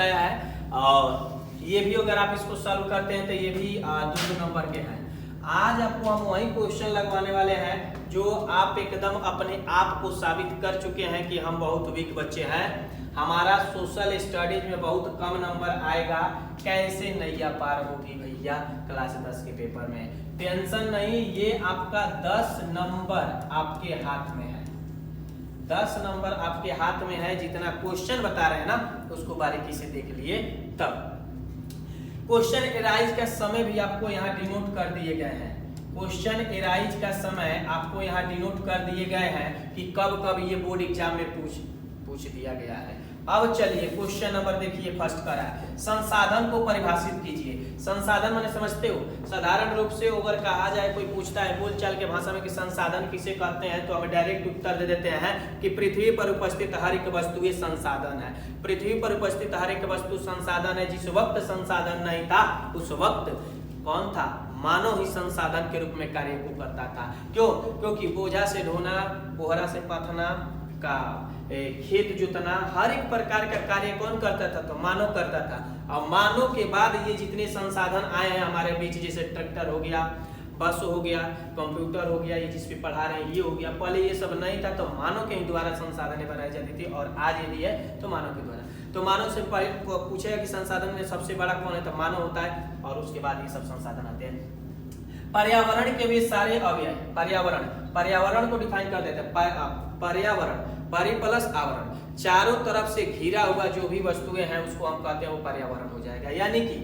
है और ये भी अगर आप इसको सॉल्व करते हैं तो ये भी 2 नंबर के हैं। आज आपको हम वही क्वेश्चन लगवाने वाले हैं जो आप एकदम अपने आप को साबित कर चुके हैं कि हम बहुत वीक बच्चे हैं, हमारा सोशल स्टडीज में बहुत कम नंबर आएगा, कैसे नैया पार होगी भैया क्लास 10 के पेपर में। टेंशन नहीं, ये आपका 10 नंबर आपके हाथ में है, 10 नंबर आपके हाथ में है। जितना क्वेश्चन बता रहे हैं ना उसको बारीकी से देख लिए। तब क्वेश्चन एराइज का समय भी आपको यहाँ डिनोट कर दिए गए हैं। क्वेश्चन एराइज का समय आपको यहाँ डिनोट कर दिए गए हैं कि कब कब ये बोर्ड एग्जाम में पूछ दिया गया है। अब चलिए क्वेश्चन नंबर देखिए फर्स्ट का है, संसाधन को परिभाषित कीजिए। संसाधन माने समझते हो, साधारण रूप से अगर कहा जाए कोई पूछता है बोलचाल के भाषा में कि संसाधन किसे कहते हैं तो हम डायरेक्ट उत्तर दे देते हैं कि पृथ्वी पर उपस्थित हर एक वस्तु ये संसाधन है। पृथ्वी पर उपस्थित हर एक वस्तु संसाधन है। जिस वक्त संसाधन नहीं था उस वक्त कौन था? मानव ही संसाधन के रूप में कार्य को करता था। क्यों? क्योंकि बोझा से ढोना, कोहरा से पाथना का, खेत जोतना, हर एक प्रकार का कार्य कौन करता था? तो मानव करता था। और मानव के बाद ये जितने संसाधन आए हैं हमारे बीच, जैसे ट्रैक्टर हो गया, बस हो गया, कंप्यूटर हो गया, ये जिस पे पढ़ा रहे हैं ये हो गया, पहले ये सब नहीं था तो मानव के द्वारा संसाधन बनाई जाती थी और आज यदि है तो मानव के द्वारा। तो मानव से पूछेगा कि संसाधन में सबसे बड़ा कौन है तो मानव होता है और उसके बाद ये सब संसाधन आते हैं। पर्यावरण के भी सारे अवयव, पर्यावरण को डिफाइन कर देते हैं। पर्यावरण परि प्लस आवरण, चारों तरफ से घिरा हुआ जो भी वस्तुएं हैं उसको हम कहते हैं वो पर्यावरण हो जाएगा। यानी कि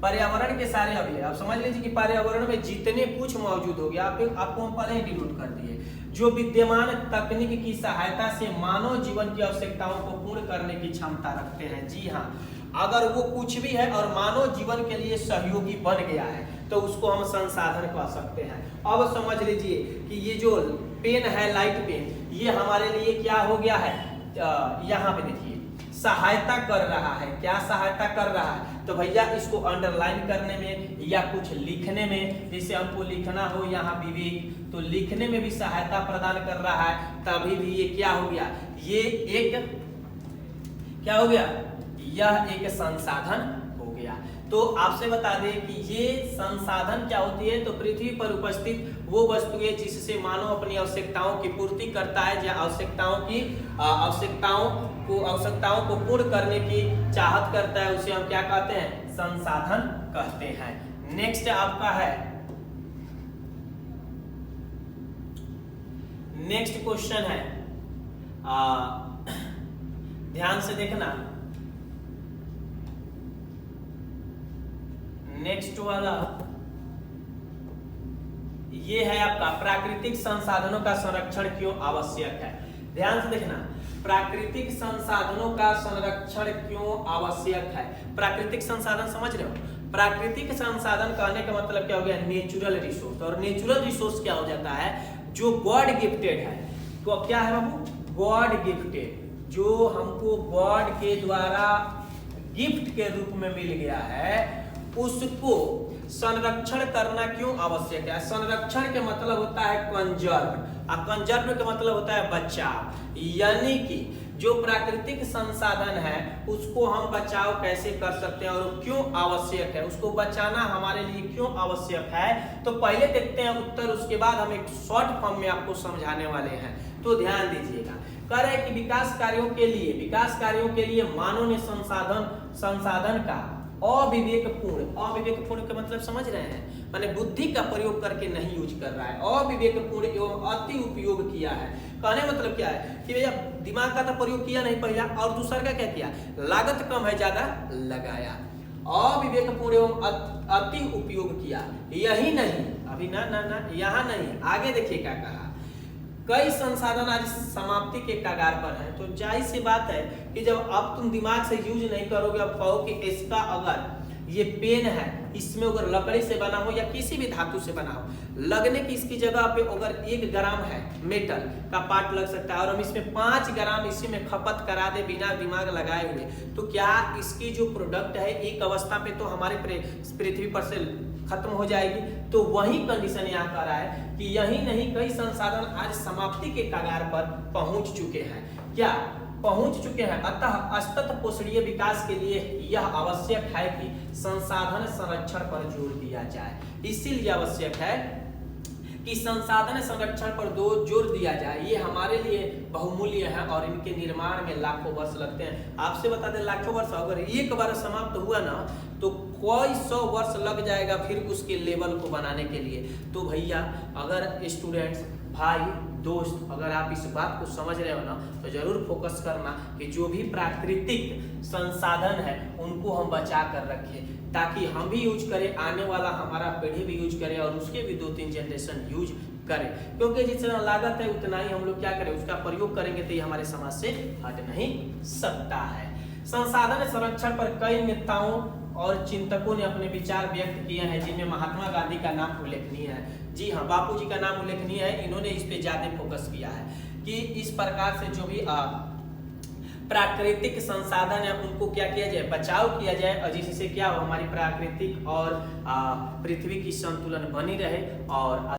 पर्यावरण के सारे अवयव, आप समझ लीजिए कि पर्यावरण में जितने कुछ मौजूद हो गया आपको हम पहले ही डिनोट कर दिए, जो विद्यमान तकनीक की सहायता से मानव जीवन की आवश्यकताओं को पूर्ण करने की क्षमता रखते हैं। जी हाँ, अगर वो कुछ भी है और मानव जीवन के लिए सहयोगी बन गया है तो उसको हम संसाधन कह सकते हैं। अब समझ लीजिए कि ये जो पेन है, लाइट पेन, ये हमारे लिए क्या हो गया है? यहाँ पे देखिए सहायता कर रहा है। क्या सहायता कर रहा है? तो भैया इसको अंडरलाइन करने में या कुछ लिखने में, जैसे हमको लिखना हो यहाँ विवेक, तो लिखने में भी सहायता प्रदान कर रहा है। तभी भी ये क्या हो गया? ये एक क्या हो गया? यह एक संसाधन हो गया। तो आपसे बता दें कि ये संसाधन क्या होती है? तो पृथ्वी पर उपस्थित वो वस्तुएं जिससे मानव अपनी आवश्यकताओं की पूर्ति करता है या आवश्यकताओं को पूर्ण करने की चाहत करता है, उसे हम क्या कहते हैं? संसाधन कहते हैं। नेक्स्ट आपका है, नेक्स्ट क्वेश्चन है, ध्यान से देखना। नेक्स्ट वाला ये है आपका, प्राकृतिक संसाधनों का संरक्षण क्यों आवश्यक है? ध्यान से देखना, प्राकृतिक संसाधनों का संरक्षण क्यों आवश्यक है? प्राकृतिक संसाधन समझ रहे हो? प्राकृतिक संसाधन कहने का मतलब क्या हो गया? Natural resource. और नेचुरल रिसोर्स क्या हो जाता है? जो गॉड गिफ्टेड है। तो क्या है बाबू? गॉड गिफ्टेड, जो हमको गॉड के द्वारा गिफ्ट के रूप में मिल गया है, उसको संरक्षण करना क्यों आवश्यक है? संरक्षण के मतलब होता है कंजर्व, और कंजर्व का मतलब होता है बचाव। यानी कि जो प्राकृतिक संसाधन है उसको हम बचाव कैसे कर सकते हैं और क्यों आवश्यक है, उसको बचाना हमारे लिए क्यों आवश्यक है? तो पहले देखते हैं उत्तर, उसके बाद हम एक शॉर्ट फॉर्म में आपको समझाने वाले हैं। तो ध्यान दीजिएगा। कह रहे हैं कि विकास कार्यों के लिए मानव ने संसाधन का अविवेकपूर्ण का मतलब समझ रहे हैं, माने बुद्धि का प्रयोग करके नहीं यूज कर रहा है, अविवेकपूर्ण एवं अति उपयोग किया है। कहने मतलब क्या है कि भैया दिमाग का तो प्रयोग किया नहीं पहला, और दूसरा का क्या किया? लागत कम है ज्यादा लगाया। अविवेकपूर्ण एवं अति उपयोग किया। यही नहीं, अभी ना यहाँ नहीं, आगे देखिए क्या कहा। कई संसाधन आज समाप्ति के कगार पर हैं। तो जाहिर सी बात है कि जब अब तुम दिमाग से यूज नहीं करोगे, अब कहो कि इसका अगर ये पेन है, इसमें अगर लकड़ी से बना हो या किसी भी धातु से बना हो, लगने की इसकी जगह पे अगर 1 ग्राम है मेटल का पार्ट लग सकता है और हम इसमें 5 ग्राम इसी में खपत करा दे बिना दिमाग लगाए हुए, तो क्या इसकी जो प्रोडक्ट है एक अवस्था पे तो हमारे पृथ्वी पर से खत्म हो जाएगी? तो वही कंडीशन यहाँ कर रहा है कि यही नहीं, कई संसाधन आज समाप्ति के कगार पर पहुंच चुके हैं। क्या पहुंच चुके हैं। अतः सतत पोषणीय विकास के लिए यह आवश्यक है कि संसाधन संरक्षण पर जोर दिया जाए। इसीलिए आवश्यक है कि संसाधन संरक्षण पर जोर दिया जाए। ये हमारे लिए बहुमूल्य है और इनके निर्माण में लाखों वर्ष लगते हैं। आपसे बता दें, लाखों वर्ष अगर एक बार समाप्त हुआ ना तो कोई 100 वर्ष लग जाएगा फिर उसके लेवल को बनाने के लिए। तो भैया अगर स्टूडेंट्स, भाई, दोस्त, अगर आप इस बात को समझ रहे हो ना तो जरूर फोकस करना कि जो भी प्राकृतिक संसाधन है उनको हम बचा कर रखें, ताकि हम भी यूज करें, आने वाला हमारा पीढ़ी भी यूज करे और उसके भी 2-3 जनरेशन यूज करें। क्योंकि जितना लागत है उतना ही हम लोग क्या करें, उसका प्रयोग करेंगे तो ये हमारे समाज से हट नहीं सकता है। संसाधन संरक्षण पर कई नेताओं और चिंतकों ने अपने विचार व्यक्त किए हैं, जिनमें महात्मा गांधी का नाम उल्लेखनीय है। जी हाँ, बापू जी का नाम उल्लेखनीय है। इन्होंने इस पे ज्यादा फोकस किया है कि इस प्रकार से जो भी प्राकृतिक संसाधन है उनको क्या किया जाए, बचाव किया जाए, और जिससे क्या हो, हमारी प्राकृतिक और पृथ्वी की संतुलन बनी रहे और